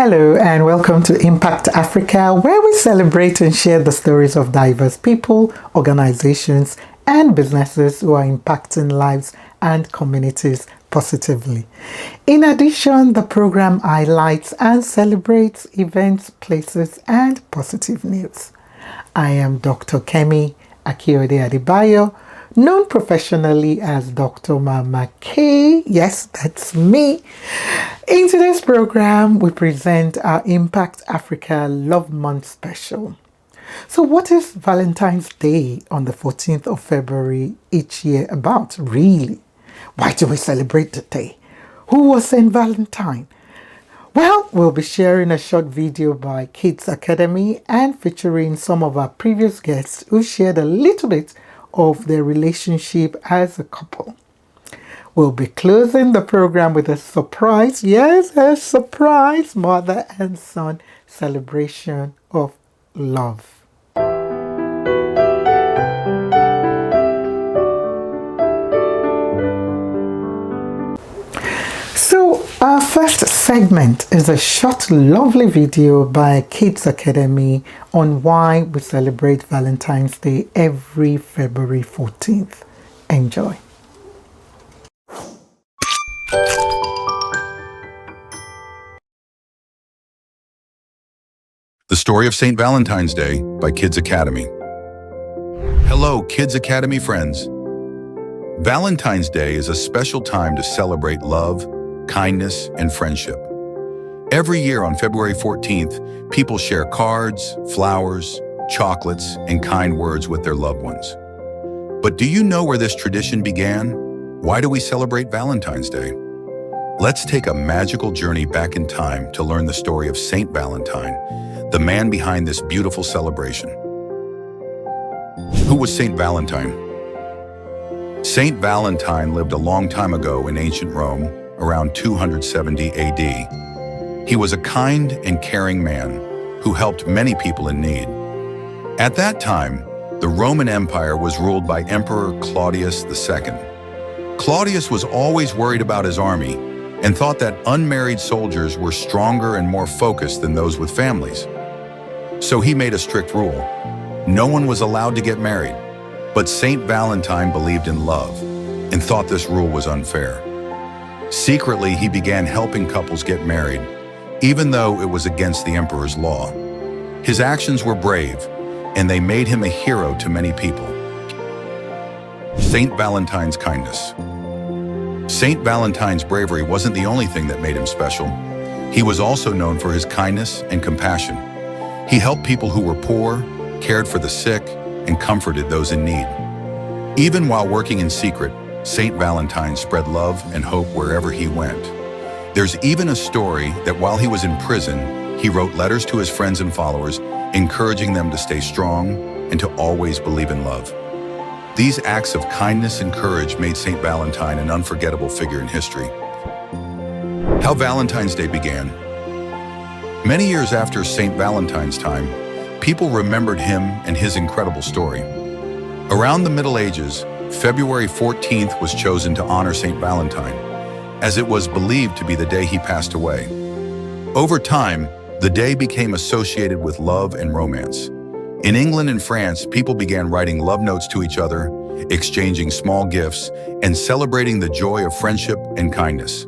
Hello and welcome to Impact Africa, where we celebrate and share the stories of diverse people, organizations, and businesses who are impacting lives and communities positively. In addition, the program highlights and celebrates events, places, and positive news. I am Dr. Kemi Akiode Adebayo, known professionally as Dr. Mama K. Yes, that's me. In today's program, we present our Impact Africa Love Month special. So what is Valentine's Day on the 14th of February each year about, really? Why do we celebrate the day? Who was Saint Valentine? Well, we'll be sharing a short video by Kids Academy and featuring some of our previous guests who shared a little bit of their relationship as a couple. We'll be closing the program with a surprise, yes, a surprise mother and son celebration of love. So our first segment is a short, lovely video by Kids Academy on why we celebrate Valentine's Day every February 14th. Enjoy. The Story of St. Valentine's Day by Kids Academy. Hello, Kids Academy friends. Valentine's Day is a special time to celebrate love, kindness, and friendship. Every year on February 14th, people share cards, flowers, chocolates, and kind words with their loved ones. But do you know where this tradition began? Why do we celebrate Valentine's Day? Let's take a magical journey back in time to learn the story of Saint Valentine, the man behind this beautiful celebration. Who was Saint Valentine? Saint Valentine lived a long time ago in ancient Rome, around 270 AD. He was a kind and caring man who helped many people in need. At that time, the Roman Empire was ruled by Emperor Claudius II. Claudius was always worried about his army and thought that unmarried soldiers were stronger and more focused than those with families. So he made a strict rule. No one was allowed to get married, but Saint Valentine believed in love and thought this rule was unfair. Secretly, he began helping couples get married, even though it was against the emperor's law. His actions were brave, and they made him a hero to many people. Saint Valentine's kindness. Saint Valentine's bravery wasn't the only thing that made him special. He was also known for his kindness and compassion. He helped people who were poor, cared for the sick, and comforted those in need. Even while working in secret, Saint Valentine spread love and hope wherever he went. There's even a story that while he was in prison, he wrote letters to his friends and followers, encouraging them to stay strong and to always believe in love. These acts of kindness and courage made Saint Valentine an unforgettable figure in history. How Valentine's Day began. Many years after Saint Valentine's time, people remembered him and his incredible story. Around the Middle Ages, February 14th was chosen to honor Saint Valentine, as it was believed to be the day he passed away. Over time, the day became associated with love and romance. In England and France, people began writing love notes to each other, exchanging small gifts, and celebrating the joy of friendship and kindness.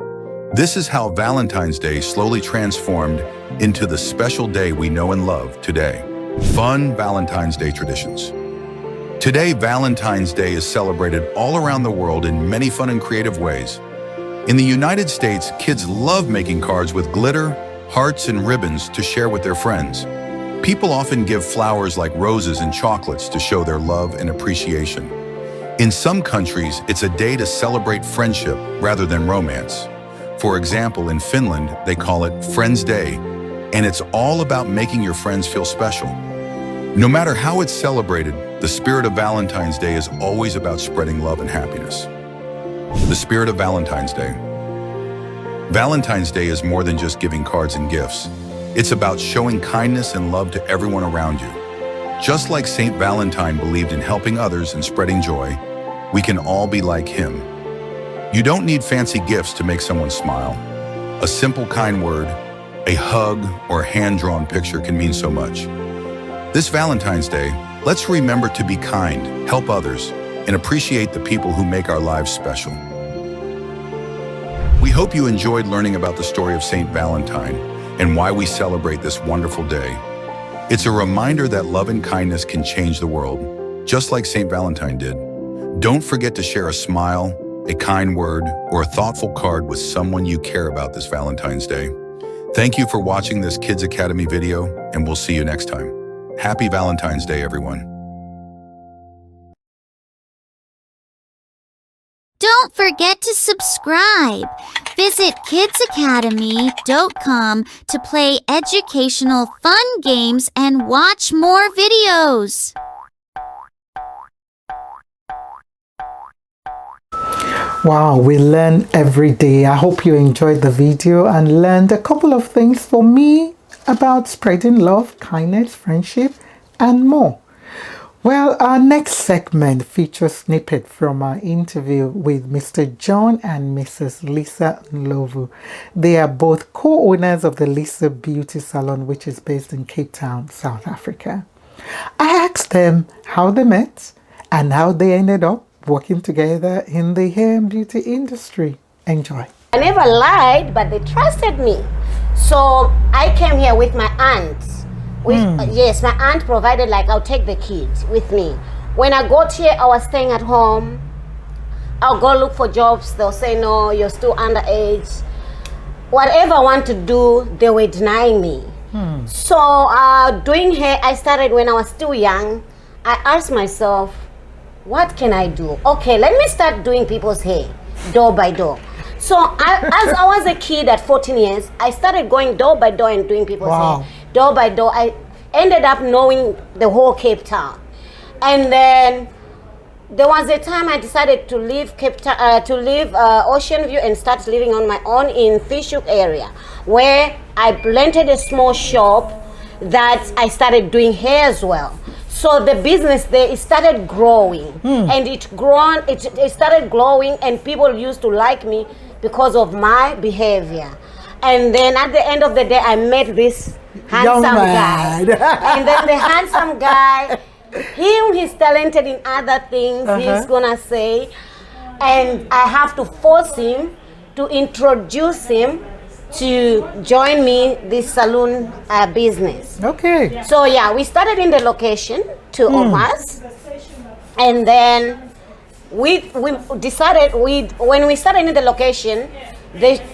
This is how Valentine's Day slowly transformed into the special day we know and love today. Fun Valentine's Day traditions. Today, Valentine's Day is celebrated all around the world in many fun and creative ways. In the United States, kids love making cards with glitter, hearts, and ribbons to share with their friends. People often give flowers like roses and chocolates to show their love and appreciation. In some countries, it's a day to celebrate friendship rather than romance. For example, in Finland, they call it Friends Day, and it's all about making your friends feel special. No matter how it's celebrated, the spirit of Valentine's Day is always about spreading love and happiness. The spirit of Valentine's Day. Valentine's Day is more than just giving cards and gifts. It's about showing kindness and love to everyone around you. Just like Saint Valentine believed in helping others and spreading joy, we can all be like him. You don't need fancy gifts to make someone smile. A simple kind word, A hug or a hand-drawn picture can mean so much. This Valentine's Day, let's remember to be kind, help others, and appreciate the people who make our lives special. We hope you enjoyed learning about the story of Saint Valentine and why we celebrate this wonderful day. It's a reminder that love and kindness can change the world, just like Saint Valentine did. Don't forget to share a smile, a kind word, or a thoughtful card with someone you care about this Valentine's Day. Thank you for watching this Kids Academy video, and we'll see you next time. Happy Valentine's Day, everyone. Don't forget to subscribe. Visit kidsacademy.com to play educational fun games and watch more videos. Wow, we learn every day. I hope you enjoyed the video and learned a couple of things for me about spreading love, kindness, friendship, and more. Well, our next segment features snippet from our interview with Mr. John and Mrs. Lisa Ndlovu. They are both co-owners of the Lisa Beauty Salon, which is based in Cape Town, South Africa. I asked them how they met and how they ended up working together in the hair and beauty industry. Enjoy. I never lied, but they trusted me. So I came here with my aunt. Yes, my aunt provided, like, I'll take the kids with me. When I got here, I was staying at home. I'll go look for jobs. They'll say, no, you're still underage. Whatever I want to do, they were denying me. So doing hair, I started when I was still young. I asked myself, what can I do? Okay, let me start doing people's hair, door by door. So as I was a kid at 14 years, I started going door by door and doing people's hair. Door by door. I ended up knowing the whole Cape Town. And then there was a time I decided to leave Ocean View and start living on my own in Fishhook area, where I rented a small shop that I started doing hair as well. So the business there, it started growing, and it started growing, and people used to like me because of my behavior. And then at the end of the day, I met this handsome guy. And then the handsome guy, he's talented in other things, he's gonna say, and I have to force him to introduce him to join me this salon business. Okay. So yeah, we started in the location, two of us, and then we decided when we started in the location,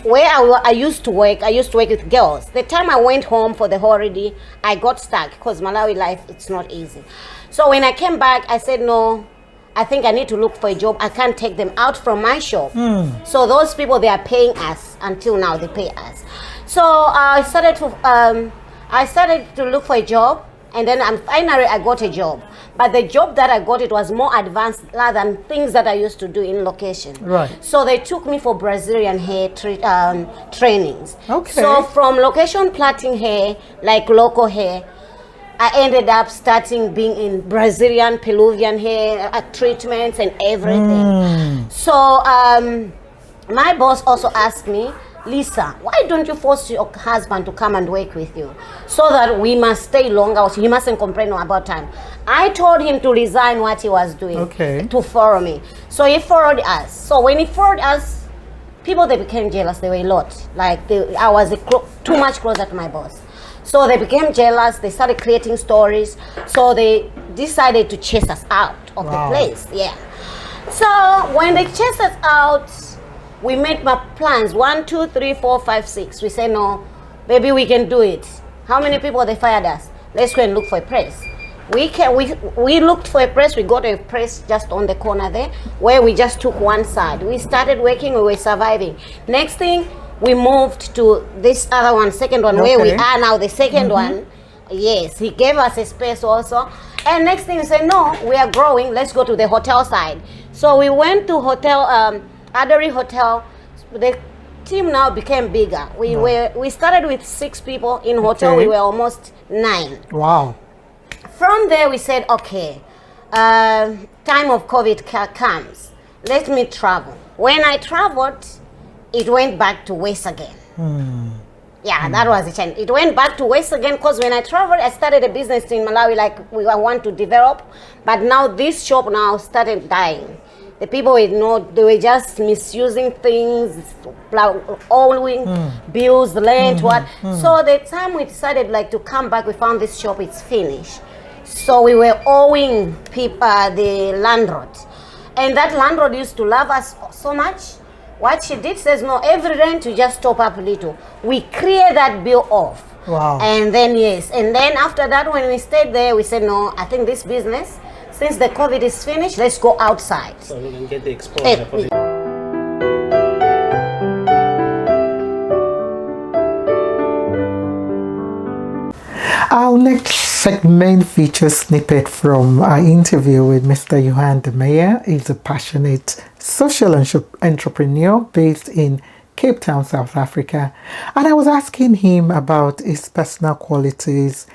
where I used to work with girls. The time I went home for the holiday, I got stuck because Malawi life, it's not easy. So when I came back, I said, no, I think I need to look for a job. I can't take them out from my shop. So those people, they are paying us. Until now, they pay us. So I started to look for a job, and then finally I got a job. But the job that I got, it was more advanced than things that I used to do in location. Right. So they took me for Brazilian hair trainings. Okay. So from location plaiting hair, like local hair, I ended up starting being in Brazilian, Peruvian hair treatments and everything. So my boss also asked me, Lisa, why don't you force your husband to come and work with you so that we must stay longer? He mustn't complain about time. I told him to resign what he was doing to follow me. So he followed us. So when he followed us, people, they became jealous. They were a lot. Like I was too much closer to my boss. So they became jealous. They started creating stories. So they decided to chase us out of the place. Yeah. So when they chased us out, we made my plans. 1, 2, 3, 4, 5, 6. We said, no, baby, we can do it. How many people they fired us? Let's go and look for a press. We looked for a press. We got a press just on the corner there, where we just took one side. We started working. We were surviving. Next thing, we moved to this other one, second one, where we are now, the second one. Yes, he gave us a space also. And next thing we said, no, we are growing. Let's go to the hotel side. So we went to hotel, Adderley Hotel. The team now became bigger. We started with 6 people in hotel. We were almost 9. Wow. From there we said, okay, time of COVID comes. Let me travel. When I traveled, it went back to waste again. Yeah, that was it. And it went back to waste again because when I traveled, I started a business in Malawi, like we want to develop. But now this shop now started dying. The people they were just misusing things, owing bills, land, what. So the time we decided like to come back, we found this shop, it's finished. So we were owing people, the landlord. And that landlord used to love us so much. What she did says, no, every rent you just top up a little. We clear that bill off. Wow. And then, yes. And then after that, when we stayed there, we said, no, I think this business, since the COVID is finished, let's go outside. So we can get the exposure for the Our next segment features snippet from our interview with Mr. Johan de Meyer. He's a passionate social entrepreneur based in Cape Town, South Africa. And I was asking him about his personal qualities.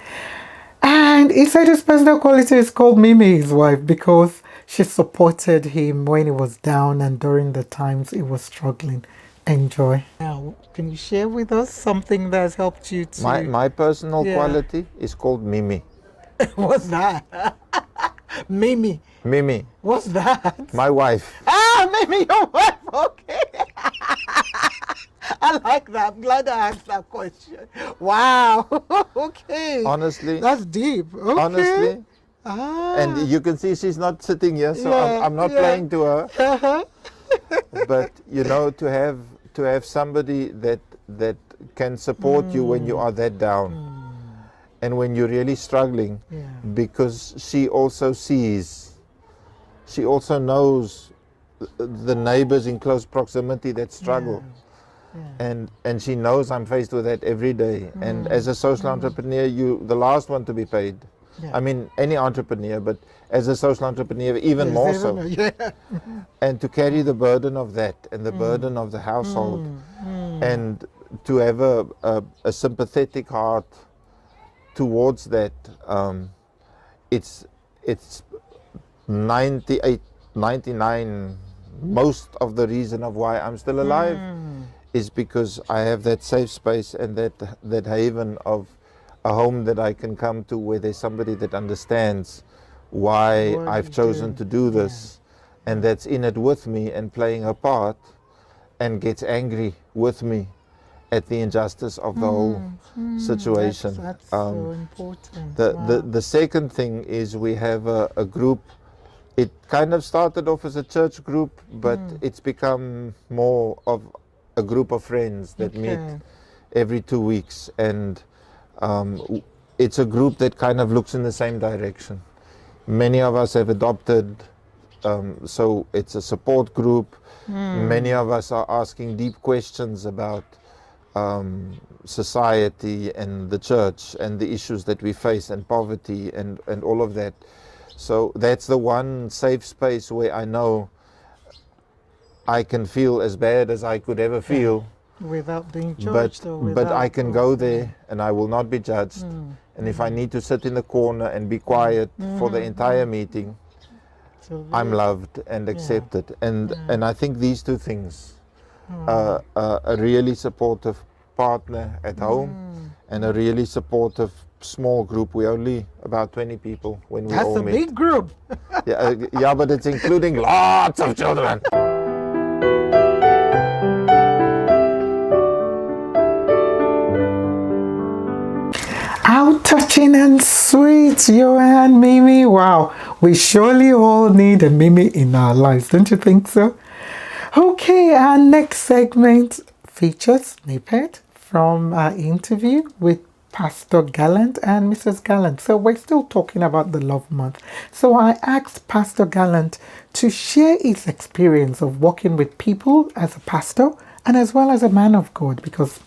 And he said his personal quality is called Mimi, his wife, because she supported him when he was down and during the times he was struggling. Enjoy. Now, can you share with us something that has helped you to... My personal Yeah. quality is called Mimi. What's that? Mimi. Mimi, What's that? my wife. Ah, Mimi, your wife. Okay. I like that. I'm glad I asked that question. Wow. Okay. Honestly, That's deep. Okay. honestly, Ah. and you can see she's not sitting here, so Yeah, I'm not yeah. playing to her. Uh-huh. But you know, to have somebody that can support you when you are that down, and when you're really struggling, Yeah. because she also sees, she also knows the neighbors in close proximity that struggle. And she knows I'm faced with that every day. And as a social entrepreneur, you the last one to be paid. Yeah. I mean, any entrepreneur, but as a social entrepreneur, even more so. Yeah. And to carry the burden of that and the burden of the household, and to have a sympathetic heart towards that, it's 98, 99, most of the reason of why I'm still alive is because I have that safe space and that haven of a home that I can come to where there's somebody that understands why What I've you chosen do. to do this, and that's in it with me and playing a part, and gets angry with me at the injustice of the whole situation. That's so important. The second thing is we have a group. It kind of started off as a church group, but it's become more of a group of friends that meet every 2 weeks, and it's a group that kind of looks in the same direction. Many of us have adopted, so it's a support group. Many of us are asking deep questions about society and the church and the issues that we face and poverty and all of that. So that's the one safe space where I know I can feel as bad as I could ever feel, Without being judged but I can go there and I will not be judged. And if I need to sit in the corner and be quiet for the entire meeting, I'm loved and accepted. And I think these two things, a really supportive partner at home and a really supportive small group. We're only about 20 people when we That's all a meet. big group. Yeah, but it's including lots of children. How touching and sweet, Johan, Mimi. Wow, we surely all need a Mimi in our lives, don't you think so? Okay, our next segment features snippet from our interview with Pastor Gallant and Mrs. Gallant. So we're still talking about the Love Month. So I asked Pastor Gallant to share his experience of working with people as a pastor and as well as a man of God, because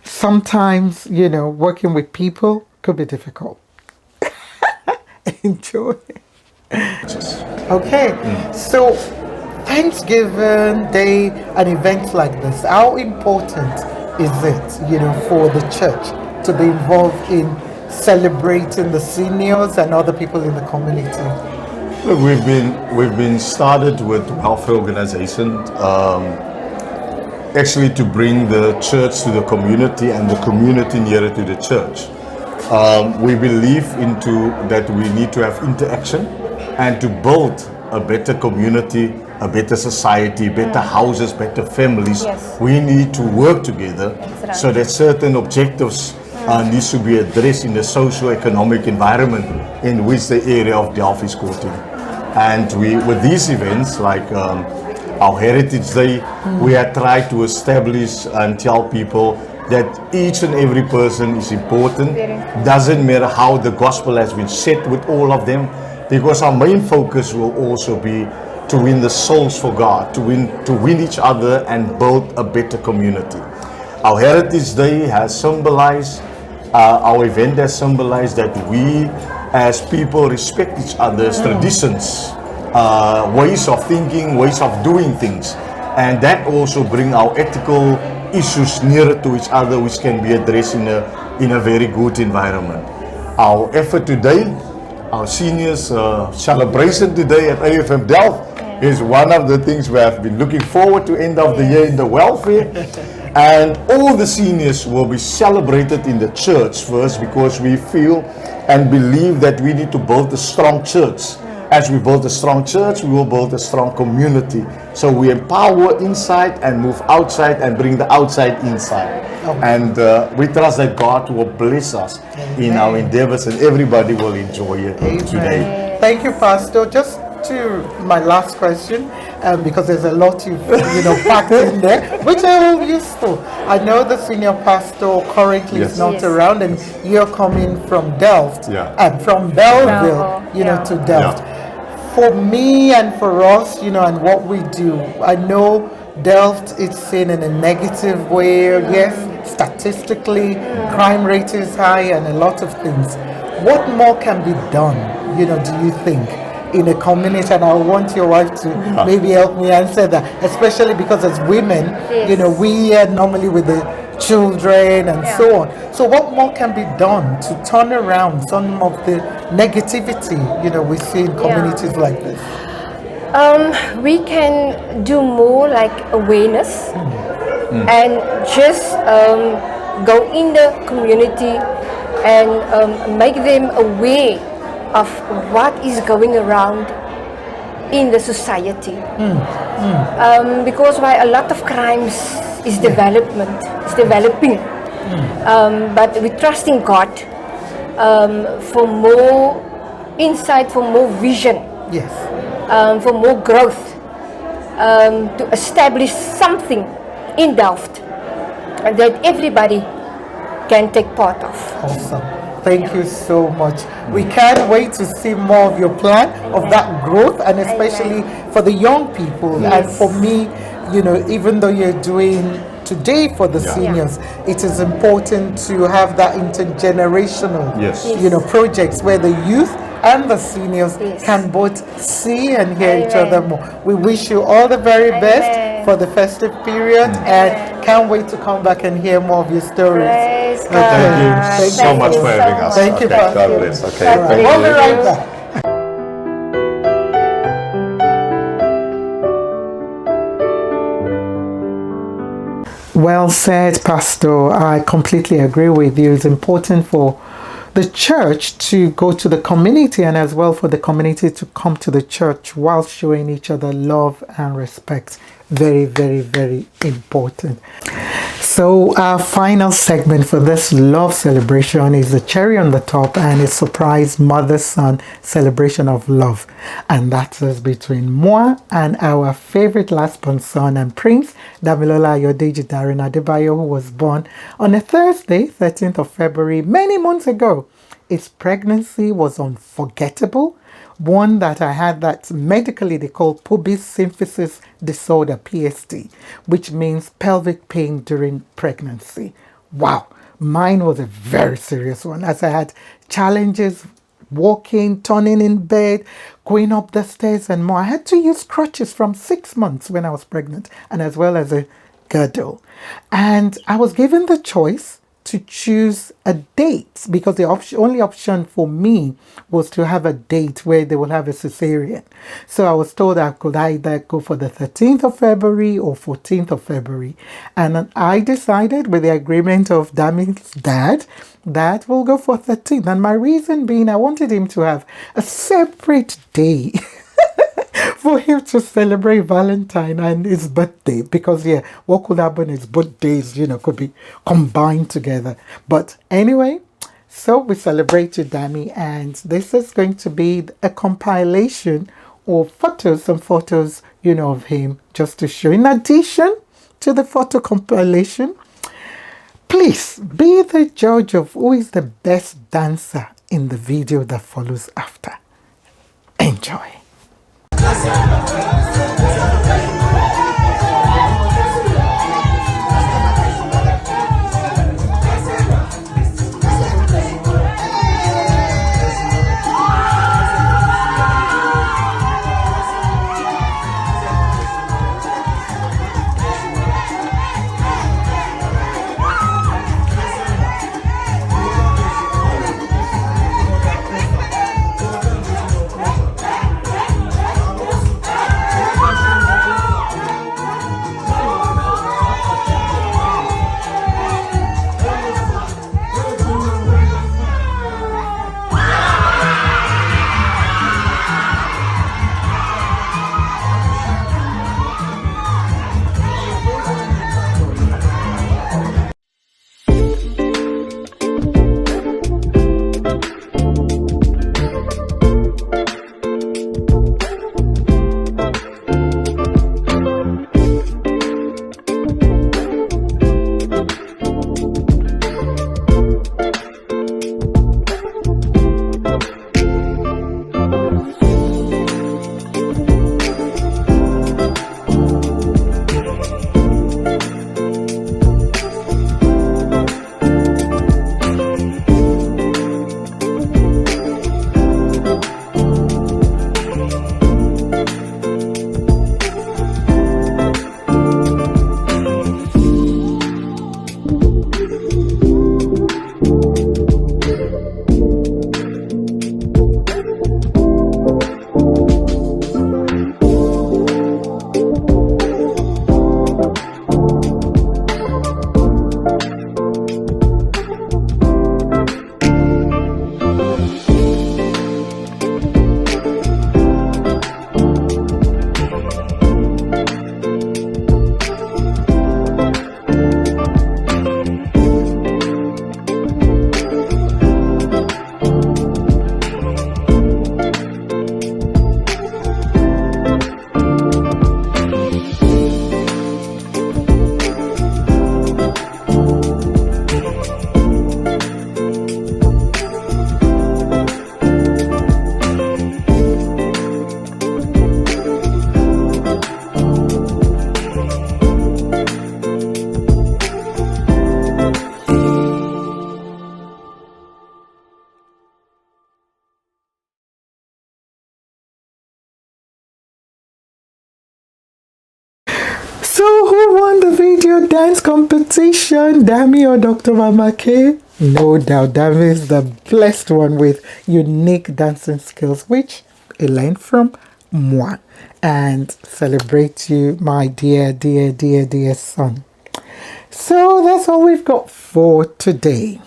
sometimes, working with people could be difficult. Enjoy. Okay, so Thanksgiving Day and events like this, how important is it, for the church to be involved in celebrating the seniors and other people in the community? Look, we've been started with welfare organization actually to bring the church to the community and the community nearer to the church. We believe into that we need to have interaction and to build a better community, a better society, better houses, better families. Yes. We need to work together right. so that certain objectives needs to be addressed in the socio-economic environment in which the area of Delft is quoting. And we, with these events like our Heritage Day, we have tried to establish and tell people that each and every person is important. Doesn't matter how the gospel has been set with all of them, because our main focus will also be to win the souls for God, to win each other and build a better community. Our Heritage Day has symbolized, our event has symbolized that we as people respect each other's traditions, ways of thinking, ways of doing things, and that also bring our ethical issues nearer to each other, which can be addressed in a very good environment. Our effort today, our seniors celebration today at AFM Delft is one of the things we have been looking forward to end of the year in the welfare. And all the seniors will be celebrated in the church first, because we feel and believe that we need to build a strong church. As we build a strong church, we will build a strong community. So we empower inside and move outside and bring the outside inside. And we trust that God will bless us in our endeavors, and everybody will enjoy it today. Thank you, Pastor. Just to my last question, because there's a lot you've packed in there, which I will use to. I know the senior pastor currently is not around, and you're coming from Delft, from Belleville, to Delft. For me and for us, and what we do, I know Delft is seen in a negative way. Yes, statistically, crime rate is high and a lot of things. What more can be done, do you think, in a community? And I want your wife to maybe help me answer that, especially because as women, we are normally with the children and so on. So what more can be done to turn around some of the negativity, we see in communities like this? We can do more like awareness and just go in the community and make them aware of what is going around in the society. Because why a lot of crimes is developing. But we trust in God for more insight, for more vision, for more growth, to establish something in Delft that everybody can take part of. Awesome. Thank you so much. We can't wait to see more of your plan of that growth, and especially for the young people. And for me, even though you're doing today for the seniors, it is important to have that intergenerational, projects where the youth and the seniors can both see and hear each other more. We wish you all the very best for the festive period, and can't wait to come back and hear more of your stories. Thank you so much for having us. Thank you, God Pastor. bless. Okay, We'll be right back. Well said, Pastor. I completely agree with you. It's important for the church to go to the community, and as well for the community to come to the church while showing each other love and respect. Very, very, very important. So our final segment for this love celebration is the cherry on the top, and a surprise mother-son celebration of love. And that is between moi and our favorite last-born son and Prince Damilola Ayodeji Darren Adebayo, who was born on a Thursday, 13th of February, many months ago. His pregnancy was unforgettable. One that I had that medically they call pubis symphysis disorder, PST, which means pelvic pain during pregnancy. Wow, mine was a very serious one, as I had challenges walking, turning in bed, going up the stairs and more. I had to use crutches from 6 months when I was pregnant, and as well as a girdle. And I was given the choice to choose a date because the only option for me was to have a date where they will have a cesarean. So I was told I could either go for the 13th of February or 14th of February. And I decided, with the agreement of Dami's dad, that we'll go for 13th. And my reason being, I wanted him to have a separate day for him to celebrate Valentine and his birthday, because yeah, what could happen is both days, could be combined together. But anyway, so we celebrated Dami, and this is going to be a compilation of some photos, of him, just to show. In addition to the photo compilation, please be the judge of who is the best dancer in the video that follows after. Enjoy. So who won the video dance competition, Dami or Dr. Mamake? No doubt Dami is the blessed one with unique dancing skills, which he learned from moi. And celebrate you, my dear, dear, dear, dear son. So that's all we've got for today.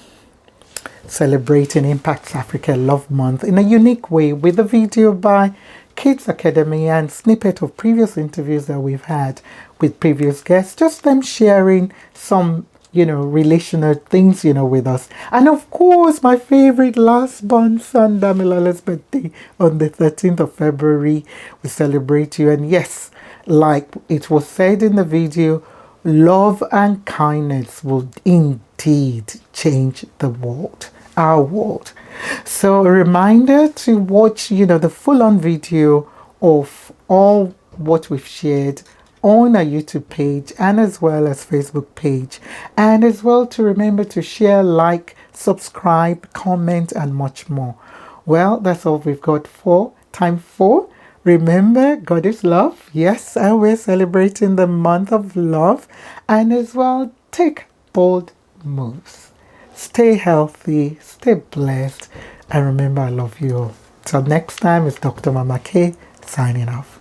Celebrating Impacts Africa Love Month in a unique way with a video by Kids Academy and snippet of previous interviews that we've had with previous guests, just them sharing some, relational things, with us. And of course, my favorite last born son, Damilala's birthday on the 13th of February. We celebrate you. And yes, like it was said in the video, love and kindness will indeed change the world, our world. So a reminder to watch, the full-on video of all what we've shared on our YouTube page and as well as Facebook page. And as well to remember to share, like, subscribe, comment, and much more. Well, that's all we've got time for. Remember, God is love. Yes, and we're celebrating the month of love. And as well, take bold moves. Stay healthy, stay blessed, and remember I love you all. Till next time, it's Dr. Mama K signing off.